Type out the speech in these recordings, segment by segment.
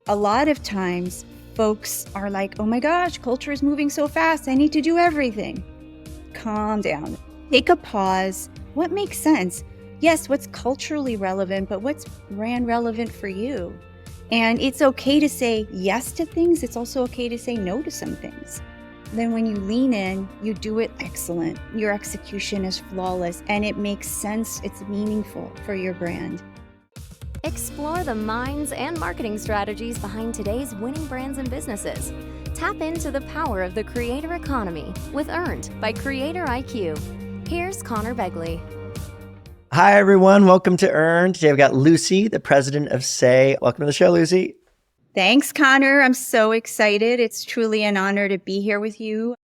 A lot of times folks are like, oh my gosh, culture is moving so fast. I need to do everything. Calm down. Take a pause. What makes sense? Yes, what's culturally relevant, but what's brand relevant for you? And it's okay to say yes to things. It's also okay to say no to some things. Then when you lean in, you do it excellent. Your execution is flawless and it makes sense. It's meaningful for your brand. Explore the minds and marketing strategies behind today's winning brands and businesses. Tap into the power of the creator economy with Earned by Creator IQ. Here's Conor Begley. Hi, everyone. Welcome to Earned. Today we've got Lucy, the president of Saie. Welcome to the show, Lucy. Thanks, Conor. I'm so excited. It's truly an honor to be here with you.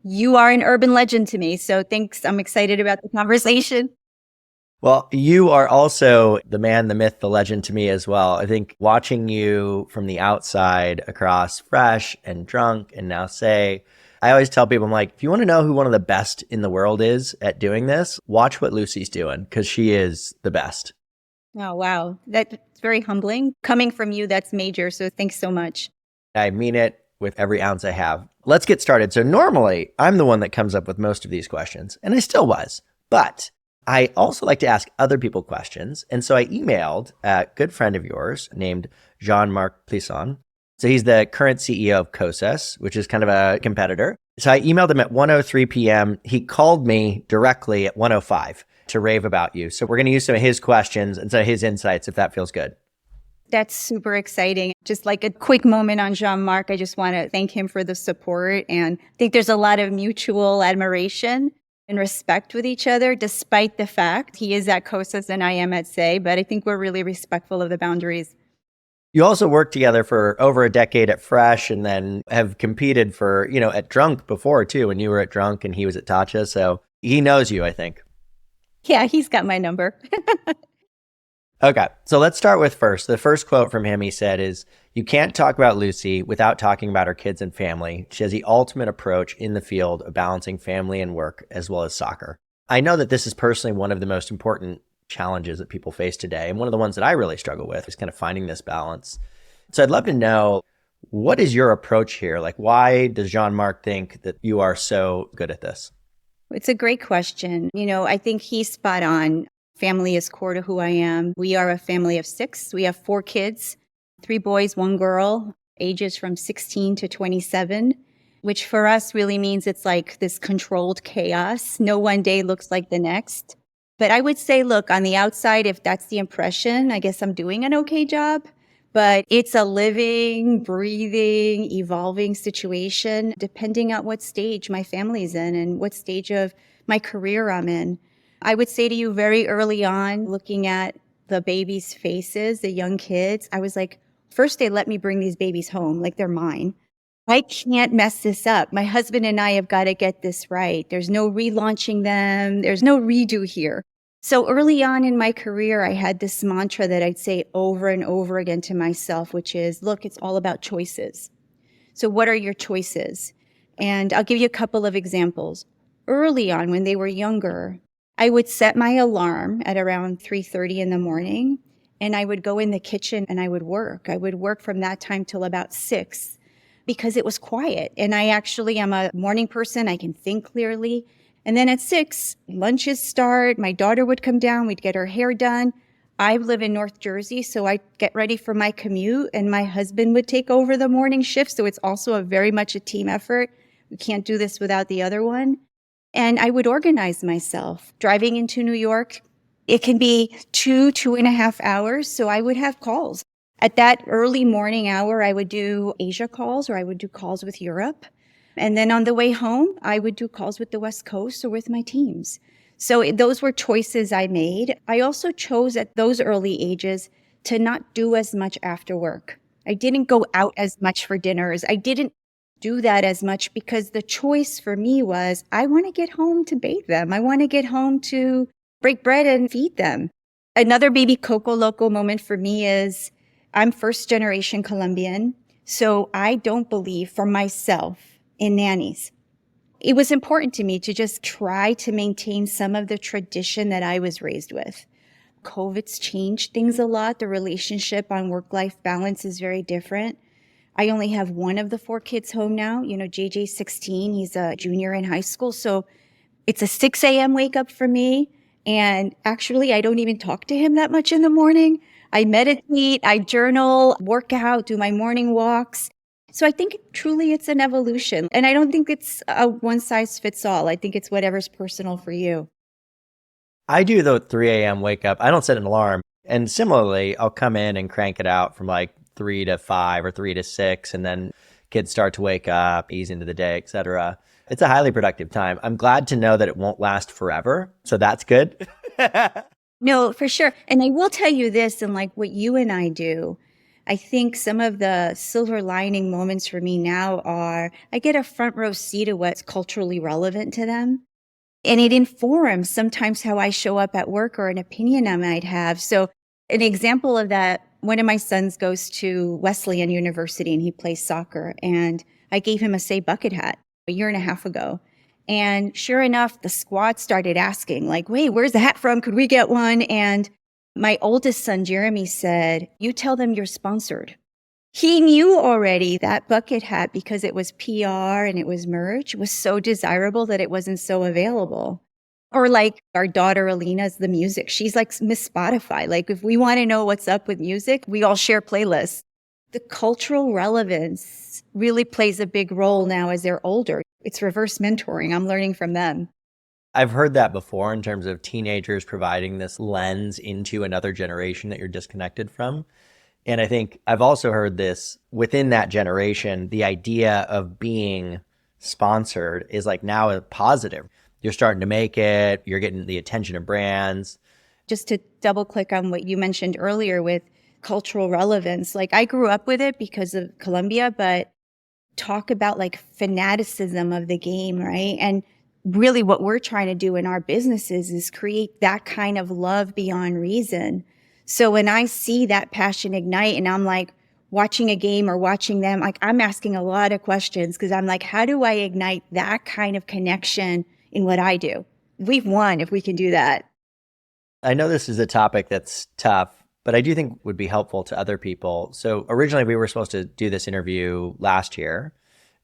You are an urban legend to me, so thanks. I'm excited about the conversation. Well, you are also the man, the myth, the legend to me as well. I think watching you from the outside across Fresh and Drunk and now Saie, I always tell people, I'm like, if you want to know who one of the best in the world is at doing this, watch what Lucy's doing because she is the best. Oh, wow. That's very humbling. Coming from you, that's major. So thanks so much. I mean it with every ounce I have. Let's get started. So normally I'm the one that comes up with most of these questions, and I still was, but I also like to ask other people questions. And so I emailed a good friend of yours named Jean-Marc Plisson. So he's the current CEO of Kosas, which is kind of a competitor. So I emailed him at 1:03 p.m. He called me directly at 1:05 to rave about you. So we're going to use some of his questions and some of his insights, if that feels good. That's super exciting. Just like a quick moment on Jean-Marc, I just want to thank him for the support. And I think there's a lot of mutual admiration and respect with each other, despite the fact he is at Kosas and I am at Saie. But I think we're really respectful of the boundaries. You also worked together for over a decade at Fresh and then have competed for, at Drunk before too, when you were at Drunk and he was at Tatcha. So he knows you, I think. Yeah, he's got my number. Okay, so let's start with first. The first quote from him he said is, "You can't talk about Lucy without talking about her kids and family. She has the ultimate approach in the field of balancing family and work as well as soccer." I know that this is personally one of the most important challenges that people face today. And one of the ones that I really struggle with is kind of finding this balance. So I'd love to know, what is your approach here? Like, why does Jean-Marc think that you are so good at this? It's a great question. I think he's spot on. Family is core to who I am. We are a family of 6. We have 4 kids, 3 boys, 1 girl, ages from 16 to 27, which for us really means it's like this controlled chaos. No one day looks like the next. But I would say, look, on the outside, if that's the impression, I guess I'm doing an okay job. But it's a living, breathing, evolving situation, depending on what stage my family's in and what stage of my career I'm in. I would say to you very early on, looking at the babies' faces, the young kids, I was like, first they let me bring these babies home, like they're mine. I can't mess this up. My husband and I have got to get this right. There's no relaunching them. There's no redo here. So early on in my career, I had this mantra that I'd say over and over again to myself, which is, look, it's all about choices. So what are your choices? And I'll give you a couple of examples. Early on, when they were younger, I would set my alarm at around 3:30 in the morning, and I would go in the kitchen and I would work. I would work from that time till about 6 because it was quiet. And I actually am a morning person. I can think clearly. And then at 6, lunches start. My daughter would come down. We'd get her hair done. I live in North Jersey, so I'd get ready for my commute, and my husband would take over the morning shift. So it's also very much a team effort. We can't do this without the other one. And I would organize myself. Driving into New York, it can be 2.5 hours. So I would have calls. At that early morning hour, I would do Asia calls or I would do calls with Europe. And then on the way home, I would do calls with the West Coast or with my teams. So those were choices I made. I also chose at those early ages to not do as much after work. I didn't go out as much for dinners. I didn't do that as much because the choice for me was, I want to get home to bathe them. I want to get home to break bread and feed them. Another baby Coco Loco moment for me is, I'm first generation Colombian, so I don't believe for myself in nannies. It was important to me to just try to maintain some of the tradition that I was raised with. COVID's changed things a lot. The relationship on work-life balance is very different. I only have one of the 4 kids home now. JJ's 16. He's a junior in high school. So it's a 6 a.m. wake up for me. And actually, I don't even talk to him that much in the morning. I meditate, I journal, work out, do my morning walks. So I think truly it's an evolution. And I don't think it's a one size fits all. I think it's whatever's personal for you. I do the 3 a.m. wake up. I don't set an alarm. And similarly, I'll come in and crank it out from like 3 to 5 or 3 to 6. And then kids start to wake up, ease into the day, etc. It's a highly productive time. I'm glad to know that it won't last forever. So that's good. No, for sure. And I will tell you this, and like what you and I do, I think some of the silver lining moments for me now are I get a front row seat of what's culturally relevant to them. And it informs sometimes how I show up at work or an opinion I might have. So an example of that, one of my sons goes to Wesleyan University and he plays soccer. And I gave him a Saie bucket hat a year and a half ago. And sure enough, the squad started asking, like, wait, where's the hat from? Could we get one? And my oldest son, Jeremy, said, you tell them you're sponsored. He knew already that bucket hat, because it was PR and it was merch, was so desirable that it wasn't so available. Or like our daughter, Alina's the music. She's like Miss Spotify. Like if we want to know what's up with music, we all share playlists. The cultural relevance really plays a big role now as they're older. It's reverse mentoring. I'm learning from them. I've heard that before in terms of teenagers providing this lens into another generation that you're disconnected from. And I think I've also heard this within that generation, the idea of being sponsored is like now a positive. You're starting to make it, you're getting the attention of brands. Just to double click on what you mentioned earlier with cultural relevance, like I grew up with it because of Columbia, but talk about like fanaticism of the game, right? And really what we're trying to do in our businesses is create that kind of love beyond reason. So when I see that passion ignite and I'm like watching a game or watching them, like I'm asking a lot of questions because I'm like, how do I ignite that kind of connection in what I do? We've won if we can do that. I know this is a topic that's tough, but I do think would be helpful to other people. So originally we were supposed to do this interview last year,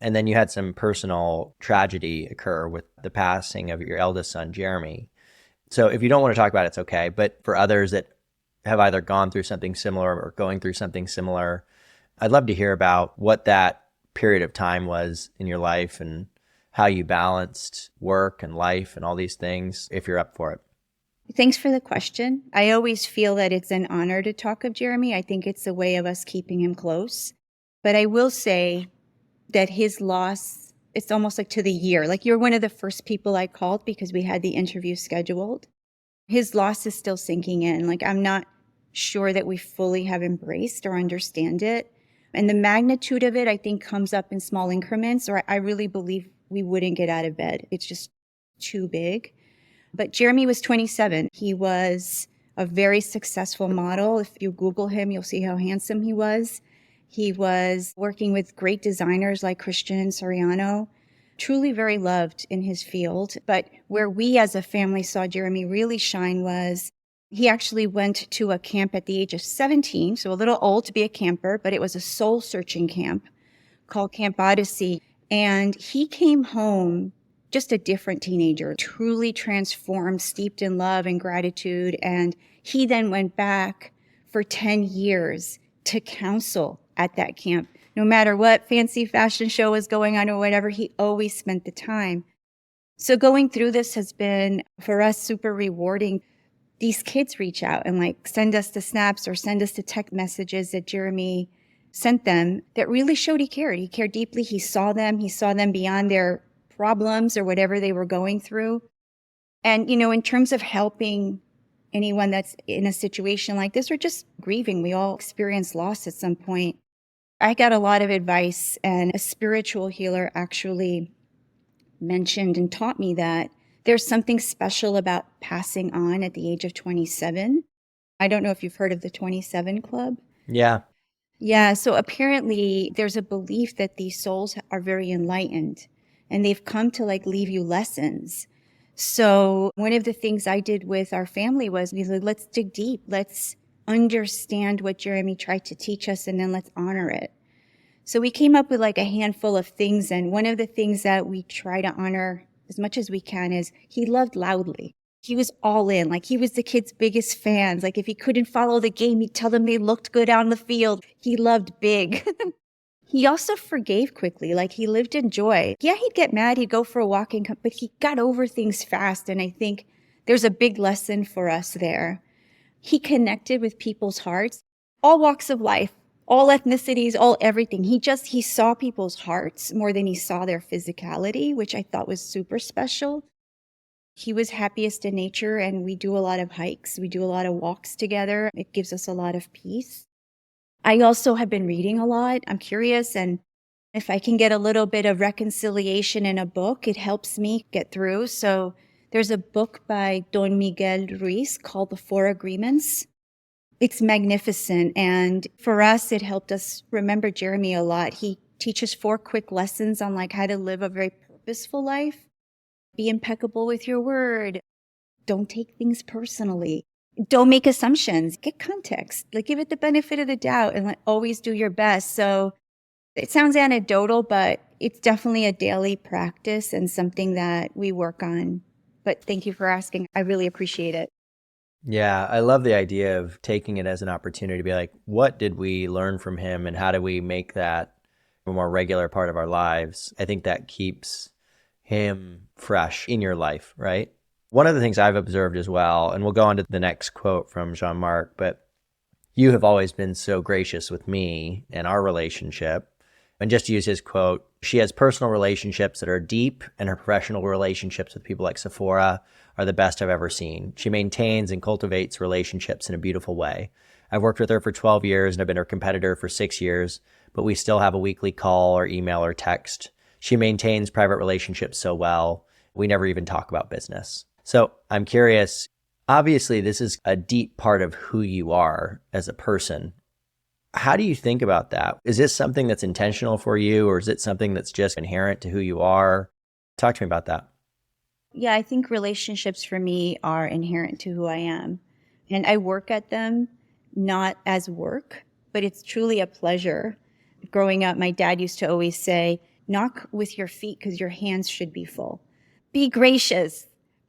and then you had some personal tragedy occur with the passing of your eldest son, Jeremy. So if you don't want to talk about it, it's okay. But for others that have either gone through something similar or going through something similar, I'd love to hear about what that period of time was in your life and how you balanced work and life and all these things, if you're up for it. Thanks for the question. I always feel that it's an honor to talk of Jeremy. I think it's a way of us keeping him close. But I will say that his loss, it's almost like to the year. Like you're one of the first people I called because we had the interview scheduled. His loss is still sinking in. Like I'm not sure that we fully have embraced or understand it. And the magnitude of it, I think, comes up in small increments, or I really believe we wouldn't get out of bed. It's just too big. But Jeremy was 27. He was a very successful model. If you Google him, you'll see how handsome he was. He was working with great designers like Christian and Soriano, truly very loved in his field. But where we as a family saw Jeremy really shine was he actually went to a camp at the age of 17, so a little old to be a camper, but it was a soul-searching camp called Camp Odyssey. And he came home just a different teenager, truly transformed, steeped in love and gratitude. And he then went back for 10 years to counsel at that camp. No matter what fancy fashion show was going on or whatever, he always spent the time. So going through this has been, for us, super rewarding. These kids reach out and like send us the snaps or send us the text messages that Jeremy sent them that really showed he cared. He cared deeply. He saw them beyond their problems or whatever they were going through. And, in terms of helping anyone that's in a situation like this or just grieving, we all experience loss at some point. I got a lot of advice, and a spiritual healer actually mentioned and taught me that there's something special about passing on at the age of 27. I don't know if you've heard of the 27 Club. Yeah. Yeah, so apparently there's a belief that these souls are very enlightened and they've come to like leave you lessons. So one of the things I did with our family was we said, let's dig deep. Let's understand what Jeremy tried to teach us, and then let's honor it. So we came up with like a handful of things. And one of the things that we try to honor as much as we can is he loved loudly. He was all in. Like he was the kids' biggest fans. Like if he couldn't follow the game, he'd tell them they looked good on the field. He loved big. He also forgave quickly. Like he lived in joy. Yeah, he'd get mad. He'd go for a walk and come, but he got over things fast. And I think there's a big lesson for us there. He connected with people's hearts, all walks of life, all ethnicities, all everything. He saw people's hearts more than he saw their physicality, which I thought was super special. He was happiest in nature, and we do a lot of hikes. We do a lot of walks together. It gives us a lot of peace. I also have been reading a lot. I'm curious, and if I can get a little bit of reconciliation in a book, it helps me get through. So there's a book by Don Miguel Ruiz called The Four Agreements. It's magnificent. And for us, it helped us remember Jeremy a lot. He teaches 4 quick lessons on like how to live a very purposeful life. Be impeccable with your word. Don't take things personally. Don't make assumptions. Get context. Like give it the benefit of the doubt and like, always do your best. So it sounds anecdotal, but it's definitely a daily practice and something that we work on. But thank you for asking. I really appreciate it. Yeah, I love the idea of taking it as an opportunity to be like, what did we learn from him and how do we make that a more regular part of our lives? I think that keeps him fresh in your life, right? One of the things I've observed as well, and we'll go on to the next quote from Jean-Marc, but you have always been so gracious with me and our relationship. And just to use his quote, she has personal relationships that are deep, and her professional relationships with people like Sephora are the best I've ever seen. She maintains and cultivates relationships in a beautiful way. I've worked with her for 12 years and I've been her competitor for 6 years, but we still have a weekly call or email or text. She maintains private relationships so well. We never even talk about business. So I'm curious, obviously this is a deep part of who you are as a person. How do you think about that? Is this something that's intentional for you, or is it something that's just inherent to who you are? Talk to me about that. Yeah, I think relationships for me are inherent to who I am. And I work at them not as work, but it's truly a pleasure. Growing up, my dad used to always say, knock with your feet because your hands should be full. Be gracious,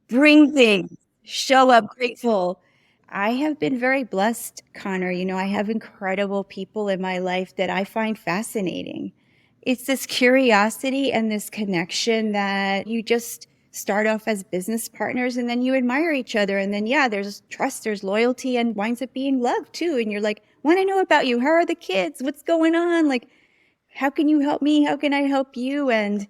bring things, show up grateful. I have been very blessed, Conor. You know, I have incredible people in my life that I find fascinating. It's this curiosity and this connection that you just start off as business partners and then you admire each other. And then, yeah, there's trust, there's loyalty, and winds up being love too. And you're like, want to know about you. How are the kids? What's going on? Like, how can you help me? How can I help you? And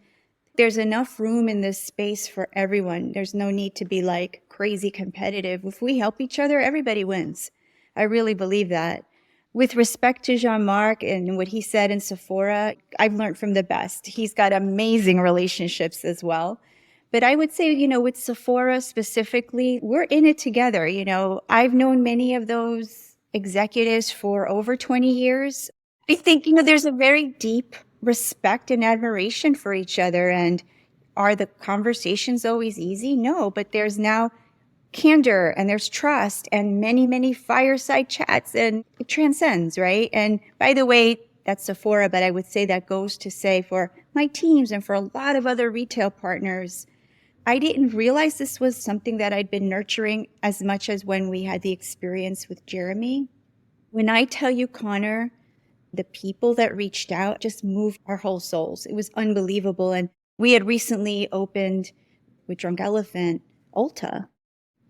there's enough room in this space for everyone. There's no need to be like crazy competitive. If we help each other, everybody wins. I really believe that. With respect to Jean-Marc and what he said in Sephora, I've learned from the best. He's got amazing relationships as well. But I would say, you know, with Sephora specifically, we're in it together. You know, I've known many of those executives for over 20 years. I think, you know, there's a very deep respect and admiration for each other. And are the conversations always easy? No, but there's now candor and there's trust and many, many fireside chats, and it transcends, right? And by the way, that's Sephora, but I would say that goes to say for my teams and for a lot of other retail partners, I didn't realize this was something that I'd been nurturing as much as when we had the experience with Jeremy. When I tell you, Conor, the people that reached out just moved our whole souls. It was unbelievable. And we had recently opened with Drunk Elephant, Ulta.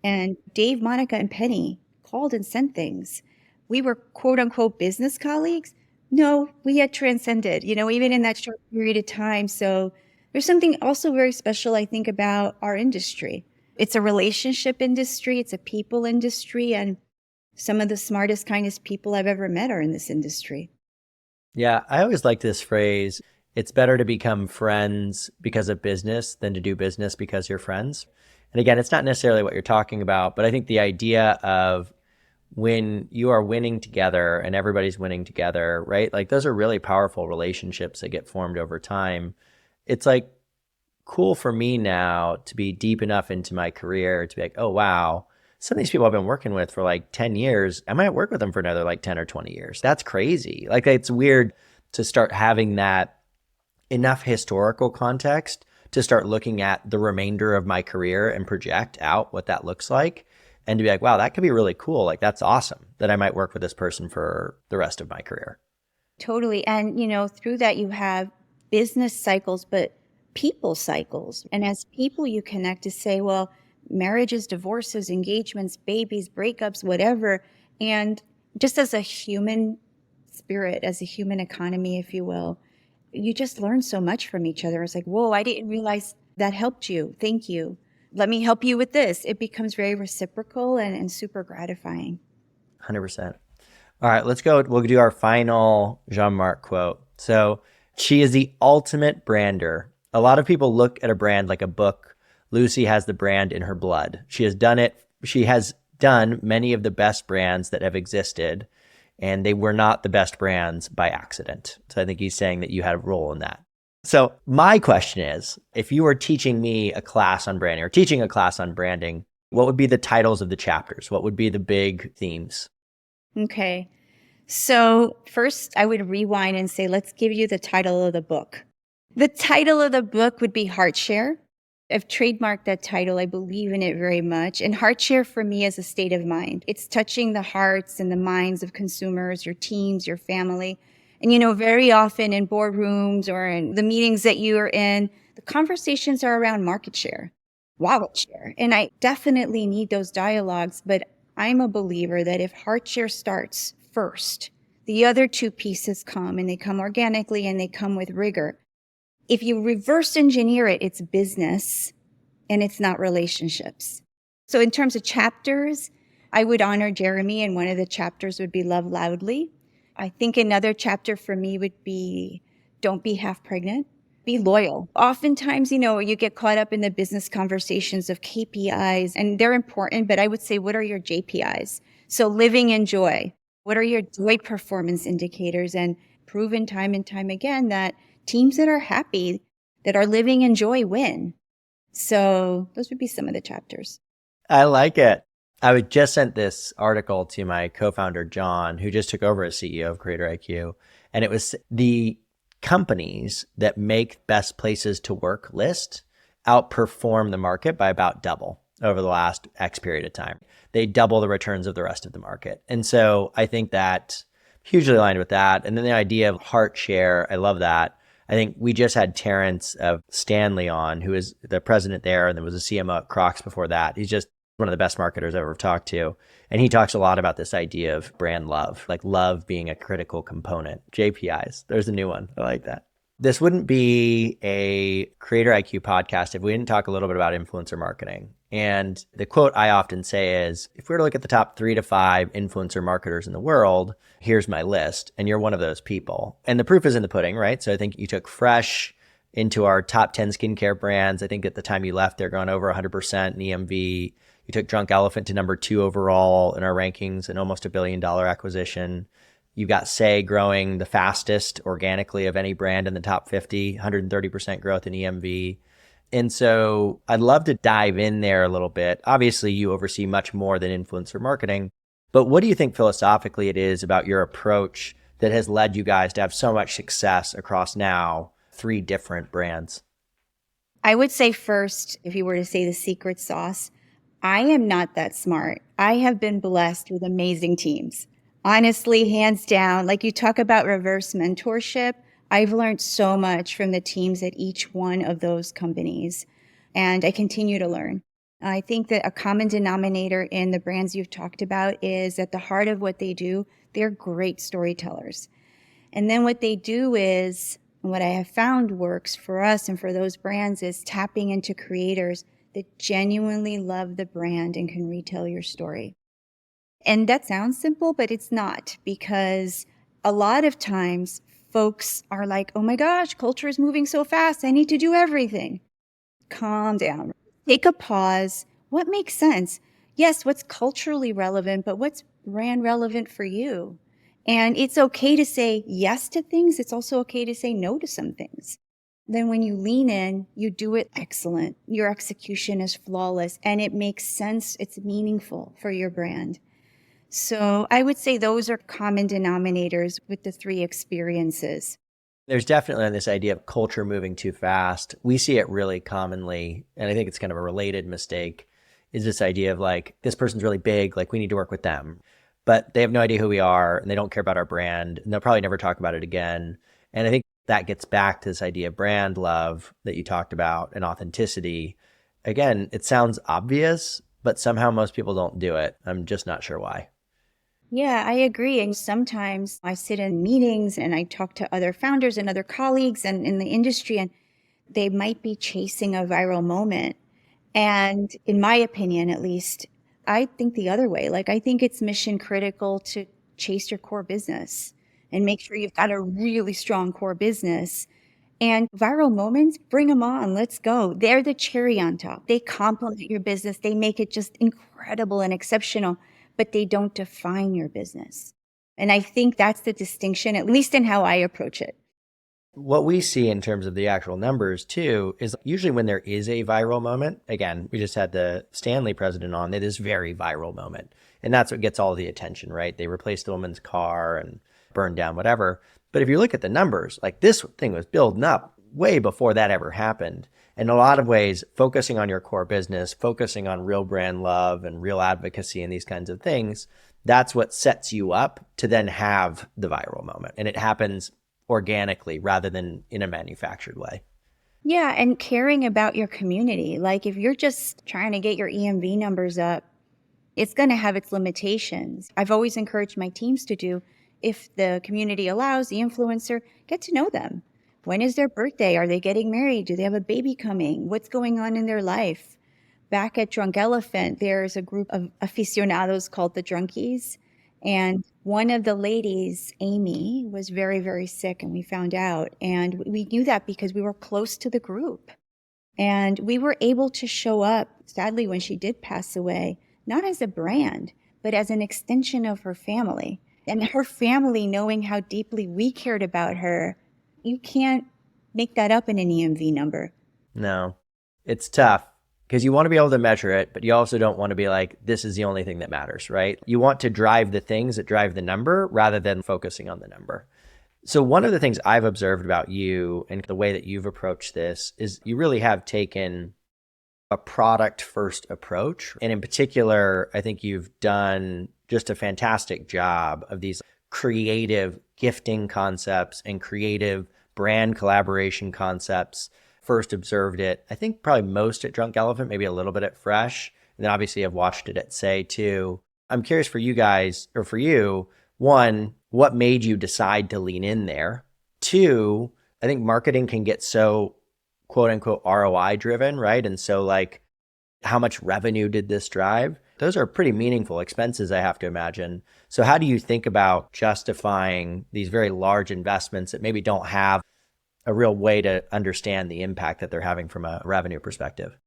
And Dave, Monica, and Penny called and sent things. We were quote unquote business colleagues. No, we had transcended, you know, even in that short period of time. So there's something also very special, I think, about our industry. It's a relationship industry. It's a people industry. And some of the smartest, kindest people I've ever met are in this industry. Yeah, I always like this phrase. It's better to become friends because of business than to do business because you're friends. And again, it's not necessarily what you're talking about, but I think the idea of when you are winning together and everybody's winning together, right? Like those are really powerful relationships that get formed over time. It's like cool for me now to be deep enough into my career to be like, oh, wow, some of these people I've been working with for like 10 years, I might work with them for another like 10 or 20 years. That's crazy. Like, it's weird to start having that enough historical context to start looking at the remainder of my career and project out what that looks like and to be like, wow, that could be really cool. Like, that's awesome that I might work with this person for the rest of my career. Totally. And, through that, you have business cycles, but people cycles. And as people, you connect to say, well, marriages, divorces, engagements, babies, breakups, whatever. And just as a human spirit, as a human economy, if you will, you just learn so much from each other. It's like, whoa, I didn't realize that helped you. Thank you. Let me help you with this. It becomes very reciprocal and super gratifying. 100%. All right, let's go. We'll do our final Jean-Marc quote. So, she is the ultimate brander. A lot of people look at a brand like a book. Lucy has the brand in her blood. She has done it. She has done many of the best brands that have existed, and they were not the best brands by accident. So I think he's saying that you had a role in that. So my question is, if you were teaching me a class on branding or teaching a class on branding, what would be the titles of the chapters? What would be the big themes? Okay. So first, I would rewind and say, let's give you the title of the book. The title of the book would be Heart Share. I've trademarked that title. I believe in it very much. And Heart Share for me is a state of mind. It's touching the hearts and the minds of consumers, your teams, your family. And, very often in boardrooms or in the meetings that you are in, the conversations are around market share, wallet share. And I definitely need those dialogues, but I'm a believer that if heart share starts first, the other two pieces come, and they come organically and they come with rigor. If you reverse engineer it, it's business and it's not relationships. So in terms of chapters, I would honor Jeremy, and one of the chapters would be Love Loudly. I think another chapter for me would be Don't Be Half Pregnant. Be loyal. Oftentimes, you get caught up in the business conversations of KPIs, and they're important, but I would say, what are your JPIs? So living in joy. What are your joy performance indicators? And proven time and time again that teams that are happy, that are living in joy, win. So those would be some of the chapters. I like it. I just sent this article to my co-founder, John, who just took over as CEO of Creator IQ. And it was the companies that make best places to work list outperform the market by about double over the last X period of time. They double the returns of the rest of the market. And so I think that hugely aligned with that. And then the idea of heart share, I love that. I think we just had Terrence of Stanley on, who is the president there and there was a CMO at Crocs before that. He's just one of the best marketers I've ever talked to. And he talks a lot about this idea of brand love, like love being a critical component. JPIs, there's a new one. I like that. This wouldn't be a Creator IQ podcast if we didn't talk a little bit about influencer marketing. And the quote I often say is, if we were to look at the top 3 to 5 influencer marketers in the world, here's my list. And you're one of those people. And the proof is in the pudding, right? So I think you took Fresh into our top 10 skincare brands. I think at the time you left, they're going over 100% in EMV. You took Drunk Elephant to number 2 overall in our rankings and almost $1 billion acquisition. You got Saie growing the fastest organically of any brand in the top 50, 130% growth in EMV. And so I'd love to dive in there a little bit. Obviously, you oversee much more than influencer marketing, but what do you think philosophically it is about your approach that has led you guys to have so much success across now 3 different brands? I would say first, if you were to say the secret sauce, I am not that smart. I have been blessed with amazing teams. Honestly, hands down, like you talk about reverse mentorship, I've learned so much from the teams at each one of those companies, and I continue to learn. I think that a common denominator in the brands you've talked about is at the heart of what they do, they're great storytellers. And then what they do is, and what I have found works for us and for those brands, is tapping into creators that genuinely love the brand and can retell your story. And that sounds simple, but it's not, because a lot of times folks are like, oh my gosh, culture is moving so fast. I need to do everything. Calm down. Take a pause. What makes sense? Yes, what's culturally relevant, but what's brand relevant for you? And it's okay to say yes to things. It's also okay to say no to some things. Then when you lean in, you do it excellent. Your execution is flawless and it makes sense. It's meaningful for your brand. So I would say those are common denominators with the three experiences. There's definitely this idea of culture moving too fast. We see it really commonly, and I think it's kind of a related mistake, is this idea of like, this person's really big, like we need to work with them. But they have no idea who we are and they don't care about our brand and they'll probably never talk about it again. And I think that gets back to this idea of brand love that you talked about and authenticity. Again, it sounds obvious, but somehow most people don't do it. I'm just not sure why. Yeah, I agree. And sometimes I sit in meetings and I talk to other founders and other colleagues and in the industry, and they might be chasing a viral moment. And in my opinion, at least, I think the other way. Like, I think it's mission critical to chase your core business and make sure you've got a really strong core business. And viral moments, bring them on. Let's go. They're the cherry on top. They complement your business. They make it just incredible and exceptional, but they don't define your business. And I think that's the distinction, at least in how I approach it. What we see in terms of the actual numbers too is usually when there is a viral moment, again, we just had the Stanley president on, it is very viral moment. And that's what gets all the attention, right? They replaced the woman's car and burned down whatever. But if you look at the numbers, like this thing was building up way before that ever happened. In a lot of ways, focusing on your core business, focusing on real brand love and real advocacy and these kinds of things, that's what sets you up to then have the viral moment. And it happens organically rather than in a manufactured way. Yeah, and caring about your community. Like, if you're just trying to get your EMV numbers up, it's going to have its limitations. I've always encouraged my teams to do, if the community allows, the influencer, get to know them. When is their birthday? Are they getting married? Do they have a baby coming? What's going on in their life? Back at Drunk Elephant, there's a group of aficionados called the Drunkies. And one of the ladies, Amy, was very, very sick, and we found out. And we knew that because we were close to the group. And we were able to show up, sadly, when she did pass away, not as a brand, but as an extension of her family. And her family, knowing how deeply we cared about her, you can't make that up in an EMV number. No, it's tough because you want to be able to measure it, but you also don't want to be like, this is the only thing that matters, right? You want to drive the things that drive the number rather than focusing on the number. So one of the things I've observed about you and the way that you've approached this is you really have taken a product first approach. And in particular, I think you've done just a fantastic job of these creative gifting concepts and creative brand collaboration concepts. First observed it, I think probably most at Drunk Elephant, maybe a little bit at Fresh. And then obviously I've watched it at Saie too. I'm curious for you guys, or for you, one, what made you decide to lean in there? Two, I think marketing can get so quote unquote ROI driven, right? And so like, how much revenue did this drive? Those are pretty meaningful expenses, I have to imagine. So how do you think about justifying these very large investments that maybe don't have a real way to understand the impact that they're having from a revenue perspective?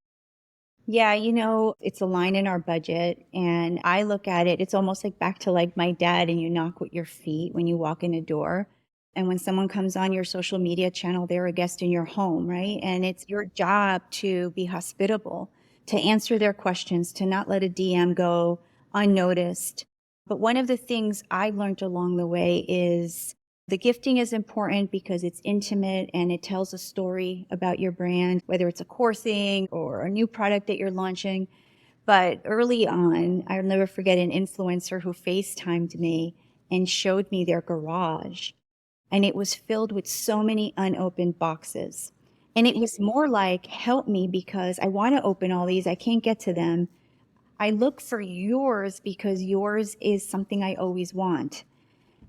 Yeah, it's a line in our budget, and I look at it, it's almost like back to like my dad, and you knock with your feet when you walk in a door. And when someone comes on your social media channel, they're a guest in your home, right? And it's your job to be hospitable, to answer their questions, to not let a DM go unnoticed. But one of the things I've learned along the way is the gifting is important because it's intimate and it tells a story about your brand, whether it's a core thing or a new product that you're launching. But early on, I'll never forget an influencer who FaceTimed me and showed me their garage. And it was filled with so many unopened boxes. And it was more like, help me because I want to open all these. I can't get to them. I look for yours because yours is something I always want.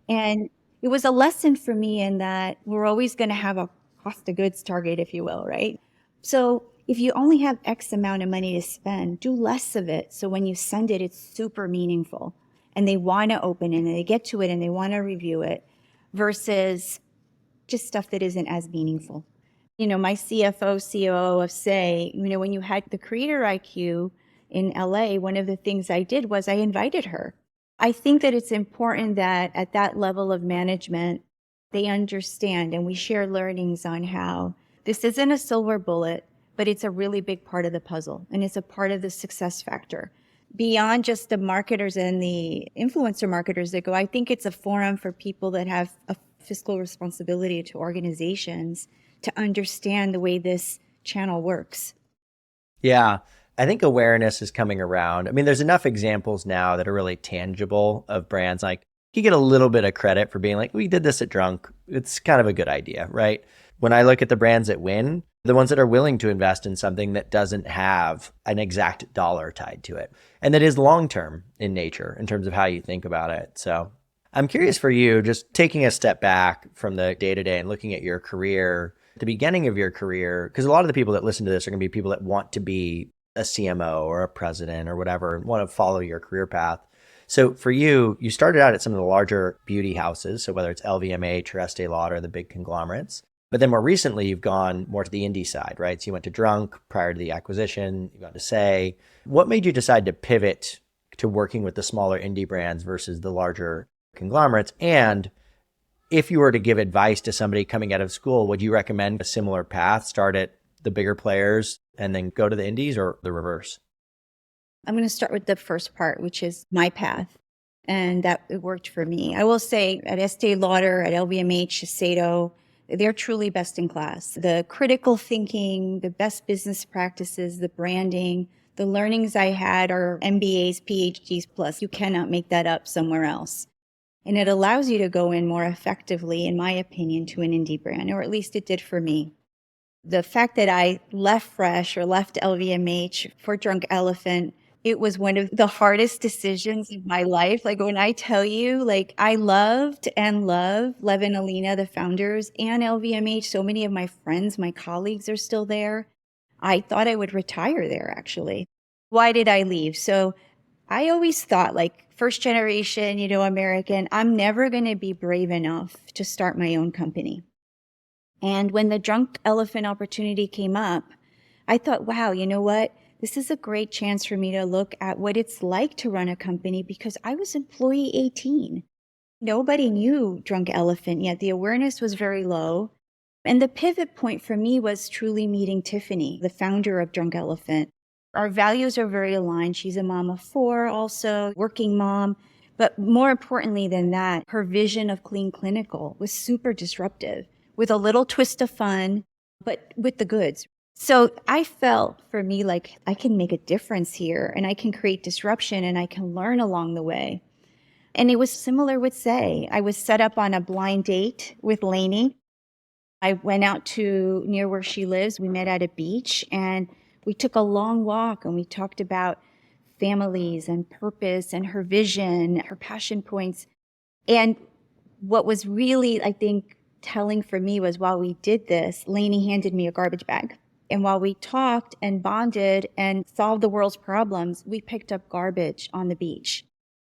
And it was a lesson for me in that we're always going to have a cost of goods target, if you will, right? So if you only have X amount of money to spend, do less of it. So when you send it, it's super meaningful and they want to open it and they get to it and they want to review it versus just stuff that isn't as meaningful. My CFO, COO of Saie, when you had the Creator IQ in LA, one of the things I did was I invited her. I think that it's important that at that level of management, they understand and we share learnings on how This isn't a silver bullet, but it's a really big part of the puzzle, and it's a part of the success factor. Beyond just the marketers and the influencer marketers that go, I think it's a forum for people that have a fiscal responsibility to organizations to understand the way this channel works. Yeah. I think awareness is coming around. I mean, there's enough examples now that are really tangible of brands. Like you get a little bit of credit for being like, we did this at Drunk. It's kind of a good idea, right? When I look at the brands that win, the ones that are willing to invest in something that doesn't have an exact dollar tied to it and that is long-term in nature in terms of how you think about it. So I'm curious for you, just taking a step back from the day-to-day and looking at your career, the beginning of your career, because a lot of the people that listen to this are going to be people that want to be a CMO or a president or whatever and want to follow your career path. So for you, you started out at some of the larger beauty houses. So whether it's LVMH or Estée Lauder, the big conglomerates. But then more recently, you've gone more to the indie side, right? So you went to Drunk prior to the acquisition, you got to Saie. What made you decide to pivot to working with the smaller indie brands versus the larger conglomerates? And if you were to give advice to somebody coming out of school, would you recommend a similar path, start at the bigger players and then go to the indies, or the reverse? I'm going to start with the first part, which is my path. And that it worked for me. I will say at Estee Lauder, at LVMH, Shiseido, they're truly best in class. The critical thinking, the best business practices, the branding, the learnings I had are MBAs, PhDs plus. You cannot make that up somewhere else. And it allows you to go in more effectively, in my opinion, to an indie brand, or at least it did for me. The fact that I left Fresh or left LVMH for Drunk Elephant, it was one of the hardest decisions of my life. Like when I tell you, like I loved and love Lev and Alina, the founders, and LVMH. So many of my friends, my colleagues are still there. I thought I would retire there, actually. Why did I leave? So I always thought, like, first generation, American, I'm never going to be brave enough to start my own company. And when the Drunk Elephant opportunity came up, I thought, wow, you know what? This is a great chance for me to look at what it's like to run a company, because I was employee 18. Nobody knew Drunk Elephant yet. The awareness was very low. And the pivot point for me was truly meeting Tiffany, the founder of Drunk Elephant. Our values are very aligned. She's a mom of 4 also, working mom. But more importantly than that, her vision of clean clinical was super disruptive, with a little twist of fun, but with the goods. So I felt for me like I can make a difference here, and I can create disruption, and I can learn along the way. And it was similar with Saie. I was set up on a blind date with Lainey. I went out to near where she lives. We met at a beach, and we took a long walk, and we talked about families and purpose and her vision, her passion points. And what was really, I think, telling for me was while we did this, Lainey handed me a garbage bag. And while we talked and bonded and solved the world's problems, we picked up garbage on the beach.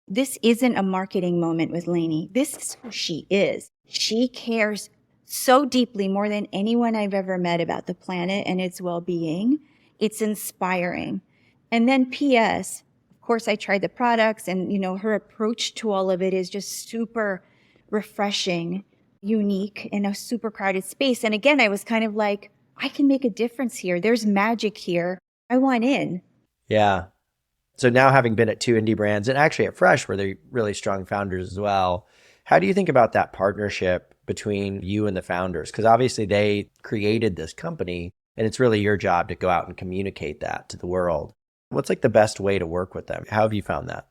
This isn't a marketing moment with Lainey. This is who she is. She cares so deeply, more than anyone I've ever met, about the planet and its well-being. It's inspiring. And then P.S., of course, I tried the products, and, her approach to all of it is just super refreshing, unique in a super crowded space. And again, I was kind of like, I can make a difference here. There's magic here. I want in. Yeah. So now, having been at 2 indie brands and actually at Fresh, where they're really strong founders as well, how do you think about that partnership between you and the founders? Because obviously they created this company, and it's really your job to go out and communicate that to the world. What's like the best way to work with them? How have you found that?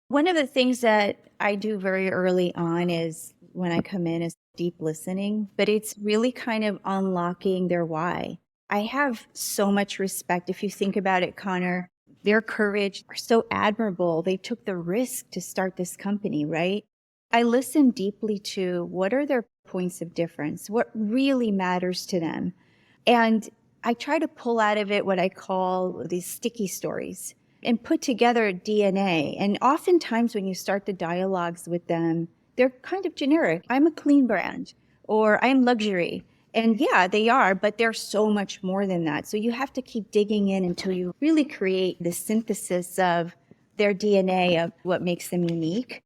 One of the things that I do very early on is when I come in is deep listening, but it's really kind of unlocking their why. I have so much respect. If you think about it, Conor, their courage are so admirable. They took the risk to start this company, right? I listen deeply to what are their points of difference, what really matters to them. And I try to pull out of it what I call these sticky stories and put together DNA. And oftentimes when you start the dialogues with them, they're kind of generic. I'm a clean brand, or I'm luxury. And yeah, they are, but they're so much more than that. So you have to keep digging in until you really create the synthesis of their DNA of what makes them unique.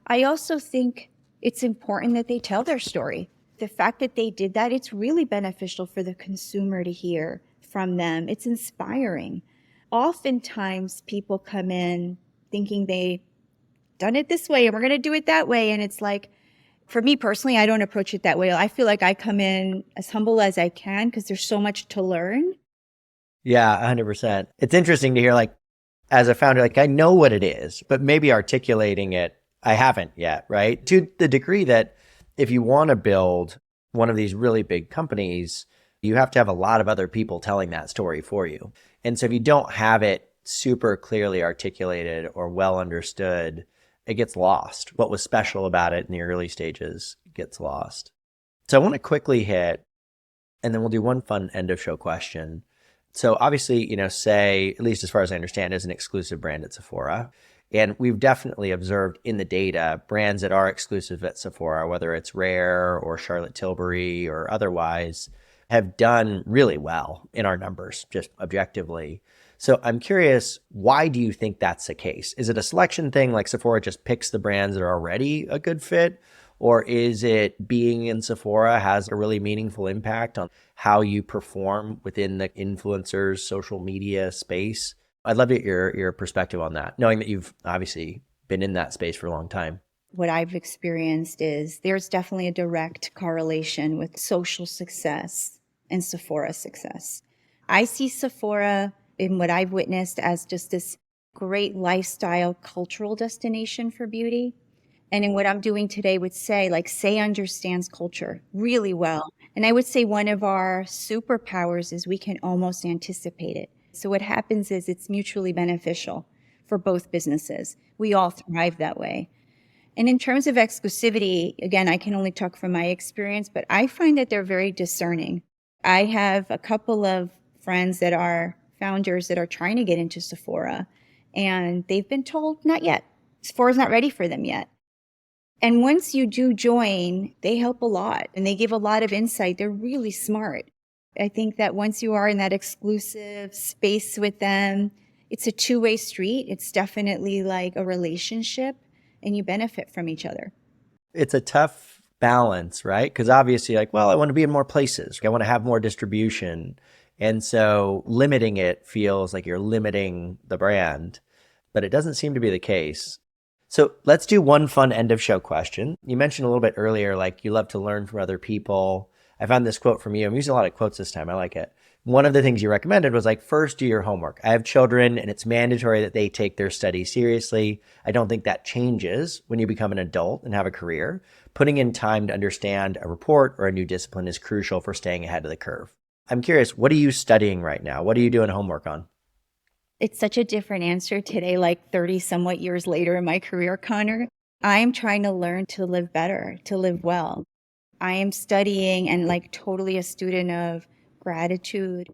I also think it's important that they tell their story. the fact that they did that, it's really beneficial for the consumer to hear from them. It's inspiring. Oftentimes people come in thinking they've done it this way and we're going to do it that way. And it's like, for me personally, I don't approach it that way. I feel like I come in as humble as I can because there's so much to learn. Yeah, 100%. It's interesting to hear, like, as a founder, like, I know what it is, but maybe articulating it, I haven't yet, right? To the degree that if you want to build one of these really big companies, you have to have a lot of other people telling that story for you. And so if you don't have it super clearly articulated or well understood, it gets lost. What was special about it in the early stages gets lost. So I want to quickly hit, and then we'll do one fun end of show question. So obviously, Saie, at least as far as I understand, is an exclusive brand at Sephora. And we've definitely observed in the data brands that are exclusive at Sephora, whether it's Rare or Charlotte Tilbury or otherwise, have done really well in our numbers, just objectively. So I'm curious, why do you think that's the case? Is it a selection thing, like Sephora just picks the brands that are already a good fit? Or is it being in Sephora has a really meaningful impact on how you perform within the influencers, social media space? I'd love to get your perspective on that, knowing that you've obviously been in that space for a long time. What I've experienced is there's definitely a direct correlation with social success and Sephora success. I see Sephora in what I've witnessed as just this great lifestyle cultural destination for beauty. And in what I'm doing today with Saie, like Saie understands culture really well. And I would say one of our superpowers is we can almost anticipate it. So what happens is it's mutually beneficial for both businesses. We all thrive that way. And in terms of exclusivity, again, I can only talk from my experience, but I find that they're very discerning. I have a couple of friends that are founders that are trying to get into Sephora, and they've been told, not yet. Sephora's not ready for them yet. And once you do join, they help a lot and they give a lot of insight. They're really smart. I think that once you are in that exclusive space with them, it's a two-way street. It's definitely like a relationship and you benefit from each other. It's a tough balance, right? Because obviously, like, well, I want to be in more places. I want to have more distribution. And so limiting it feels like you're limiting the brand, but it doesn't seem to be the case. So let's do one fun end of show question. You mentioned a little bit earlier, like you love to learn from other people. I found this quote from you. I'm using a lot of quotes this time. I like it. One of the things you recommended was like, first, do your homework. I have children and it's mandatory that they take their studies seriously. I don't think that changes when you become an adult and have a career. Putting in time to understand a report or a new discipline is crucial for staying ahead of the curve. I'm curious, what are you studying right now? What are you doing homework on? It's such a different answer today, like 30 somewhat years later in my career, Conor. I am trying to learn to live better, to live well. I am studying and like totally a student of gratitude,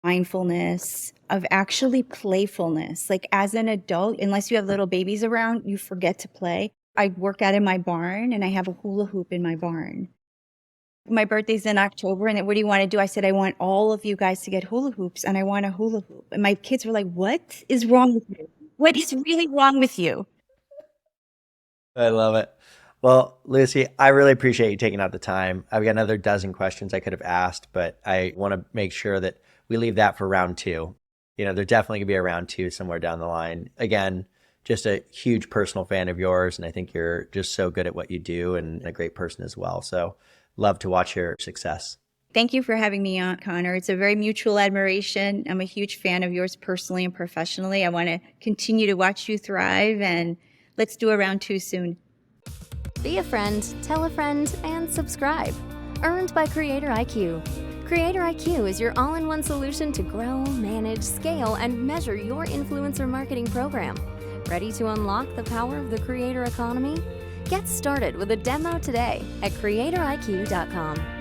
mindfulness, of actually playfulness. Like as an adult, unless you have little babies around, you forget to play. I work out in my barn and I have a hula hoop in my barn. My birthday's in October, and what do you want to do? I said, I want all of you guys to get hula hoops, and I want a hula hoop. And my kids were like, what is wrong with you? What is really wrong with you? I love it. Well, Lucy, I really appreciate you taking out the time. I've got another dozen questions I could have asked, but I want to make sure that we leave that for round two. There definitely could be a round two somewhere down the line. Again, just a huge personal fan of yours, and I think you're just so good at what you do and a great person as well. So love to watch your success. Thank you for having me on, Conor. It's a very mutual admiration. I'm a huge fan of yours personally and professionally. I want to continue to watch you thrive, and let's do a round two soon. Be a friend, tell a friend, and subscribe. Earned by Creator IQ. Creator IQ is your all-in-one solution to grow, manage, scale, and measure your influencer marketing program. Ready to unlock the power of the creator economy? Get started with a demo today at creatoriq.com.